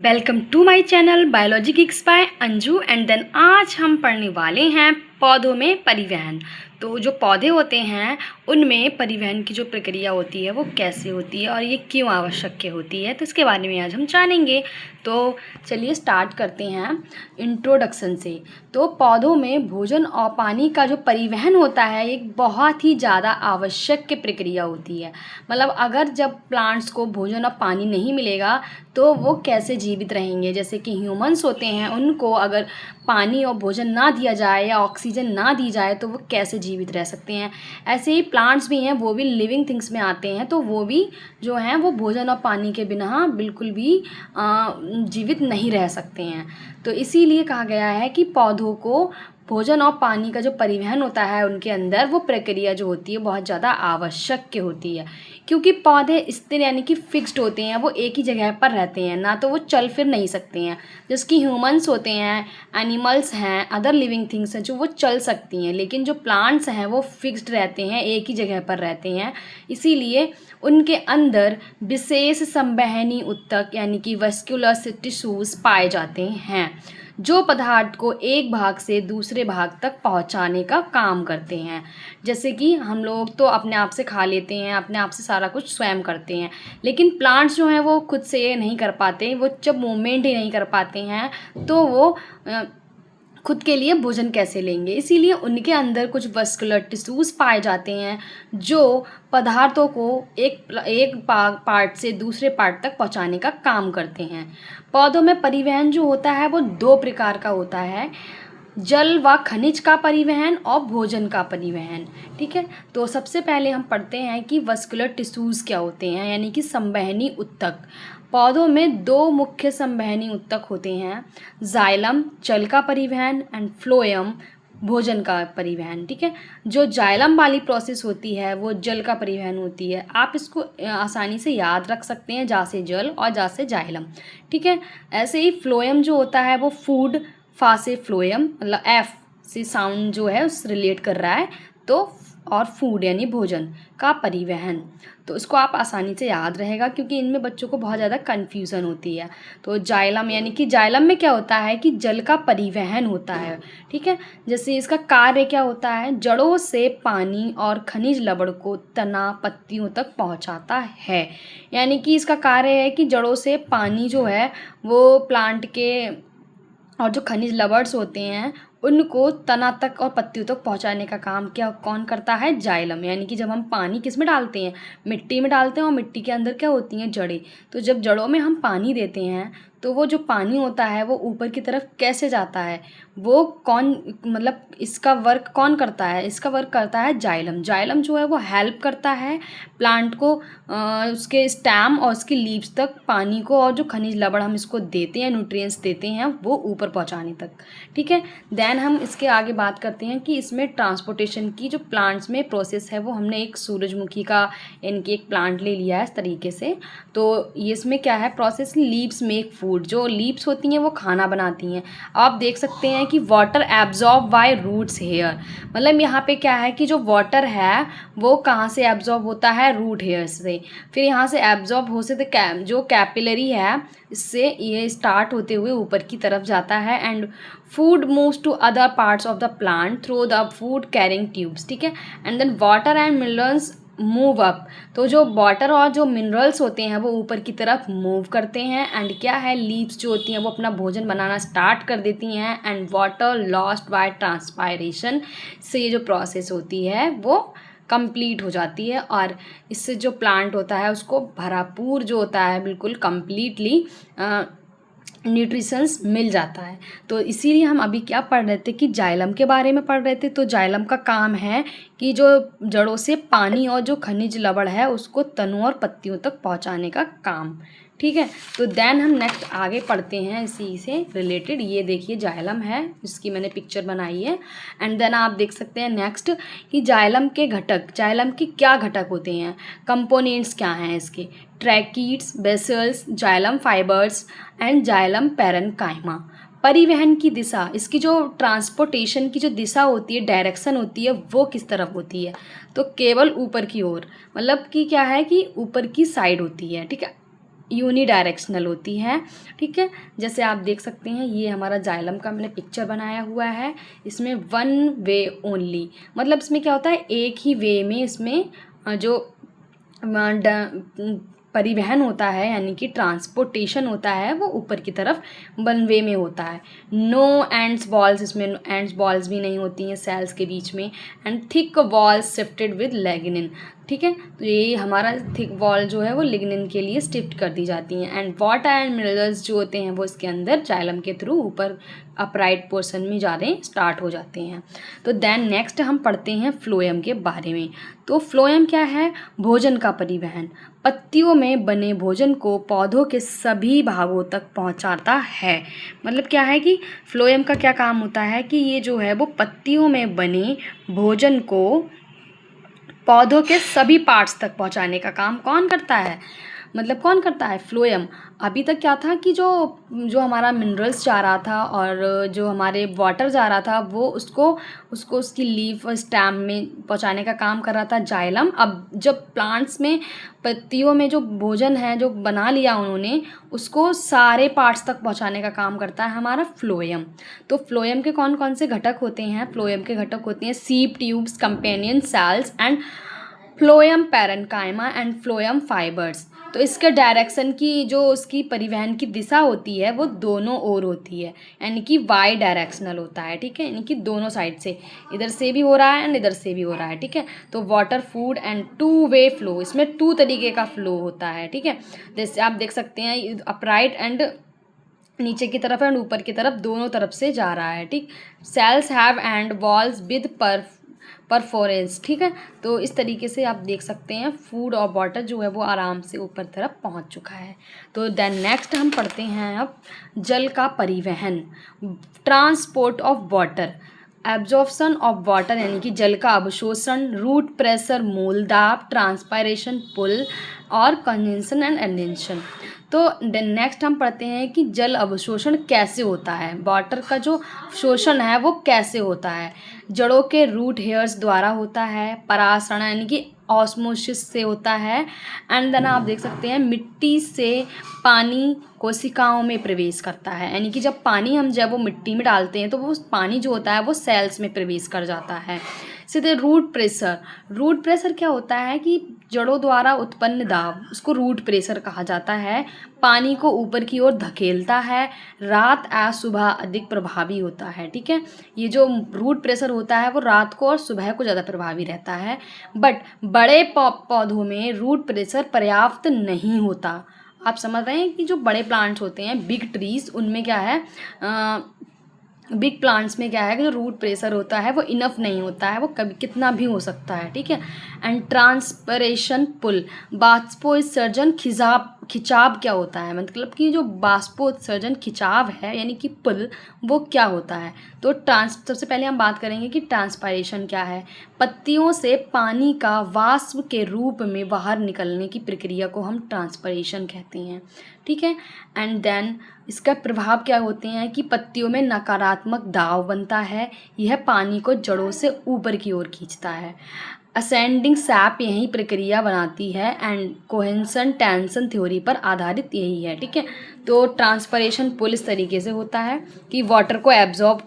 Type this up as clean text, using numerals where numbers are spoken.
Welcome to my channel biology kicks by Anju and then आज हम पढ़ने वाले हैं पौधों में परिवहन। तो जो पौधे होते हैं उनमें परिवहन की जो प्रक्रिया होती है वो कैसे होती है और ये क्यों आवश्यक होती है, तो इसके बारे में आज हम जानेंगे। तो चलिए स्टार्ट करते हैं इंट्रोडक्शन से। तो पौधों में भोजन और पानी का जो परिवहन होता है एक बहुत ही ज़्यादा आवश्यक प्रक्रिया होती है। मतलब अगर जब प्लांट्स को भोजन और पानी नहीं मिलेगा तो वो कैसे जीवित रहेंगे। जैसे कि ह्यूमंस होते हैं, उनको अगर पानी और भोजन ना दिया जाए या ऑक्सीजन ना दी जाए तो वो कैसे जीवित रह सकते हैं। ऐसे ही प्लांट्स भी हैं, वो भी लिविंग थिंग्स में आते हैं, तो वो भी जो हैं वो भोजन और पानी के बिना बिल्कुल भी जीवित नहीं रह सकते हैं। तो इसीलिए कहा गया है कि पौधों को भोजन और पानी का जो परिवहन होता है उनके अंदर वो प्रक्रिया जो होती है बहुत ज़्यादा आवश्यक होती है, क्योंकि पौधे स्थिर यानी कि फिक्स्ड होते हैं, वो एक ही जगह पर रहते हैं, ना तो वो चल फिर नहीं सकते हैं। जैसे कि ह्यूमंस होते हैं, एनिमल्स हैं, अदर लिविंग थिंग्स हैं जो वो चल सकती हैं, लेकिन जो प्लांट्स हैं वो फिक्स्ड रहते हैं, एक ही जगह पर रहते हैं। इसीलिए उनके अंदर विशेष संवहनी ऊतक यानी कि वस्कुलर टिश्यूज पाए जाते हैं, जो पदार्थ को एक भाग से दूसरे भाग तक पहुंचाने का काम करते हैं। जैसे कि हम लोग तो अपने आप से खा लेते हैं, अपने आप से सारा कुछ स्वयं करते हैं, लेकिन प्लांट्स जो हैं वो खुद से ये नहीं कर पाते। वो जब मूवमेंट ही नहीं कर पाते हैं तो वो खुद के लिए भोजन कैसे लेंगे। इसीलिए उनके अंदर कुछ वस्कुलर टिश्यूज पाए जाते हैं जो पदार्थों को एक पार्ट से दूसरे पार्ट तक पहुंचाने का काम करते हैं। पौधों में परिवहन जो होता है वो दो प्रकार का होता है, जल व खनिज का परिवहन और भोजन का परिवहन। ठीक है, तो सबसे पहले हम पढ़ते हैं कि वस्कुलर टिश्यूज़ क्या होते हैं, यानी कि संवहनी ऊतक। पौधों में दो मुख्य संवहनी ऊतक होते हैं, जाइलम जल का परिवहन एंड फ्लोएम भोजन का परिवहन। ठीक है, जो जाइलम वाली प्रोसेस होती है वो जल का परिवहन होती है। आप इसको आसानी से याद रख सकते हैं, जा से जल और जा से जाइलम। ठीक है, ऐसे ही फ्लोएम जो होता है वो फूड, फा से फ्लोएम, मतलब एफ से साउंड जो है उस रिलेट कर रहा है, तो और फूड यानी भोजन का परिवहन। तो इसको आप आसानी से याद रहेगा, क्योंकि इनमें बच्चों को बहुत ज़्यादा कन्फ्यूज़न होती है। तो जाइलम यानी कि जाइलम में क्या होता है कि जल का परिवहन होता है। ठीक है, जैसे इसका कार्य क्या होता है, जड़ों से पानी और खनिज लवण को तना पत्तियों तक पहुंचाता है। यानी कि इसका कार्य है कि जड़ों से पानी जो है वो प्लांट के और जो खनिज लवर्स होते हैं उनको तना तक और पत्तियों तक पहुंचाने का काम क्या कौन करता है, जाइलम। यानी कि जब हम पानी किस में डालते हैं, मिट्टी में डालते हैं, और मिट्टी के अंदर क्या होती हैं, जड़ें। तो जब जड़ों में हम पानी देते हैं तो वो जो पानी होता है वो ऊपर की तरफ कैसे जाता है, वो कौन, मतलब इसका वर्क कौन करता है, इसका वर्क करता है जाइलम। जाइलम जो है वो हेल्प करता है प्लांट को उसके स्टेम और उसकी लीव्स तक पानी को और जो खनिज लवण हम इसको देते हैं, न्यूट्रिएंट्स देते हैं, वो ऊपर पहुंचाने तक। ठीक है, देन हम इसके आगे बात करते हैं कि इसमें ट्रांसपोर्टेशन की जो प्लांट्स में प्रोसेस है, वो हमने एक सूरजमुखी का इनकी एक प्लांट ले लिया है इस तरीके से। तो ये इसमें क्या है प्रोसेस, लीव्स मेक फूड। जो लीव्स होती हैं वो खाना बनाती हैं। आप देख सकते हैं कि water absorb by roots hair, मतलब यहाँ पे क्या है कि जो वाटर है वो कहाँ से एब्जॉर्ब होता है, रूट हेयर से। फिर यहाँ से एब्जॉर्ब हो से जो कैपिलरी है इससे ये स्टार्ट होते हुए ऊपर की तरफ जाता है, and food moves to other parts of the plant through the food carrying tubes. ठीक है, and then water and minerals move up. तो जो वाटर और जो मिनरल्स होते हैं वो ऊपर की तरफ मूव करते हैं, एंड क्या है, लीव्स जो होती हैं वो अपना भोजन बनाना स्टार्ट कर देती हैं, and water lost by transpiration से ये जो प्रोसेस होती है वो कंप्लीट हो जाती है, और इससे जो प्लांट होता है उसको भरपूर जो होता है बिल्कुल कंप्लीटली न्यूट्रिशंस मिल जाता है। तो इसीलिए हम अभी क्या पढ़ रहे थे कि जाइलम के बारे में पढ़ रहे थे। तो जाइलम का काम है कि जो जड़ों से पानी और जो खनिज लवण है उसको तनों और पत्तियों तक पहुंचाने का काम। ठीक है, तो देन हम नेक्स्ट आगे पढ़ते हैं इसी से रिलेटेड। ये देखिए जाइलम है, जिसकी मैंने पिक्चर बनाई है, एंड देन आप देख सकते हैं नेक्स्ट कि जाइलम के घटक, जाइलम के क्या घटक होते हैं, कंपोनेंट्स क्या हैं इसके, tracheids, vessels, xylem fibres and xylem parenchyma. परिवहन की दिशा, इसकी जो ट्रांसपोर्टेशन की जो दिशा होती है, डायरेक्शन होती है, वो किस तरफ होती है, तो केवल ऊपर की ओर, मतलब कि क्या है कि ऊपर की साइड होती है। ठीक है, यूनिडायरेक्शनल होती है, ठीक है। जैसे आप देख सकते हैं ये हमारा जाइलम का मैंने पिक्चर बनाया हुआ है, इसमें वन वे ओनली, मतलब इसमें क्या होता है एक ही वे में इसमें जो परिवहन होता है यानी कि ट्रांसपोर्टेशन होता है वो ऊपर की तरफ वन वे में होता है। नो एंड्स बॉल्स, इसमें एंड्स बॉल्स भी नहीं होती हैं सेल्स के बीच में। And thick walls shifted with lignin, ठीक है। तो ये हमारा थिक वॉल जो है वो लिग्निन के लिए शिफ्ट कर दी जाती हैं। एंड वाटर एंड मिनरल्स जो होते हैं वो इसके अंदर जाइलम के थ्रू ऊपर अपराइट पोर्शन में जाने स्टार्ट हो जाते हैं। तो देन नेक्स्ट हम पढ़ते हैं फ्लोएम के बारे में। तो फ्लोएम क्या है? भोजन का परिवहन। पत्तियों में बने भोजन को पौधों के सभी भागों तक पहुंचाता है। मतलब क्या है कि फ्लोएम का क्या काम होता है कि ये जो है वो पत्तियों में बने भोजन को पौधों के सभी पार्ट्स तक पहुंचाने का काम कौन करता है? मतलब कौन करता है? फ्लोएम। अभी तक क्या था कि जो हमारा मिनरल्स जा रहा था और जो हमारे वाटर जा रहा था वो उसको उसकी लीफ और स्टेम में पहुंचाने का काम कर रहा था जाइलम। अब जब प्लांट्स में पत्तियों में जो भोजन है जो बना लिया उन्होंने, उसको सारे पार्ट्स तक पहुंचाने का काम करता है हमारा फ्लोएम। तो फ्लोएम के कौन कौन से घटक होते हैं? फ्लोएम के घटक होते हैं सीप tubes, companion cells and phloem parenchyma and phloem fibres. तो इसके डायरेक्शन की जो उसकी परिवहन की दिशा होती है वो दोनों ओर होती है, यानी कि वाई डायरेक्शनल होता है, ठीक है। यानी कि दोनों साइड से, इधर से भी हो रहा है एंड इधर से भी हो रहा है, ठीक है। तो water, food and two way flow, इसमें टू तरीके का फ्लो होता है, ठीक है। जैसे आप देख सकते हैं अपराइट एंड नीचे की तरफ एंड ऊपर की तरफ दोनों तरफ से जा रहा है, ठीक। Cells have end walls with perforations, ठीक है। तो इस तरीके से आप देख सकते हैं फूड और वाटर जो है वो आराम से ऊपर तरफ पहुंच चुका है। तो देन नेक्स्ट हम पढ़ते हैं अब जल का परिवहन, transport of water. Absorption of water यानी कि जल का अवशोषण, रूट प्रेशर, मूल दाब, ट्रांसपायरेशन, पुल और कंडेंसन एंड एंडेंशन। तो नेक्स्ट हम पढ़ते हैं कि जल अवशोषण कैसे होता है, वाटर का जो शोषण है वो कैसे होता है। जड़ों के रूट हेयर्स द्वारा होता है, परासरण यानी कि ऑस्मोसिस से होता है। एंड देन आप देख सकते हैं मिट्टी से पानी कोशिकाओं में प्रवेश करता है, यानी कि जब पानी हम जब वो मिट्टी में डालते हैं तो वो पानी जो होता है वो सेल्स में प्रवेश कर जाता है। सीधे रूट प्रेशर, रूट प्रेशर क्या होता है कि जड़ों द्वारा उत्पन्न दाब, उसको रूट प्रेशर कहा जाता है। पानी को ऊपर की ओर धकेलता है, रात या सुबह अधिक प्रभावी होता है, ठीक है। ये जो रूट प्रेशर होता है वो रात को और सुबह को ज़्यादा प्रभावी रहता है। बट बड़े पौधों में रूट प्रेशर पर्याप्त नहीं होता। आप समझ रहे हैं कि जो बड़े प्लांट्स होते हैं बिग ट्रीज, उनमें क्या है बिग प्लांट्स में क्या है कि जो रूट प्रेशर होता है वो इनफ नहीं होता है, वो कभी कितना भी हो सकता है, ठीक है। एंड ट्रांसपरेशन पुल, बाष्पोत्सर्जन खिंचाव क्या होता है, मतलब कि जो बाष्पोत्सर्जन खिंचाव है यानी कि पुल, वो क्या होता है। तो सबसे पहले हम बात करेंगे कि ट्रांसपायरेशन क्या है। पत्तियों से पानी का वाष्प के रूप में बाहर निकलने की प्रक्रिया को हम ट्रांसपायरेशन कहते हैं, ठीक है। एंड देन इसका प्रभाव क्या होते हैं कि पत्तियों में नकारात्मक दाब बनता है, यह पानी को जड़ों से ऊपर की ओर खींचता है। असेंडिंग सैप यही प्रक्रिया बनाती है एंड कोहेंसन टेंशन थ्योरी पर आधारित यही है, ठीक है। तो ट्रांसपरेशन पुल इस तरीके से होता है कि वाटर को एब्जॉर्ब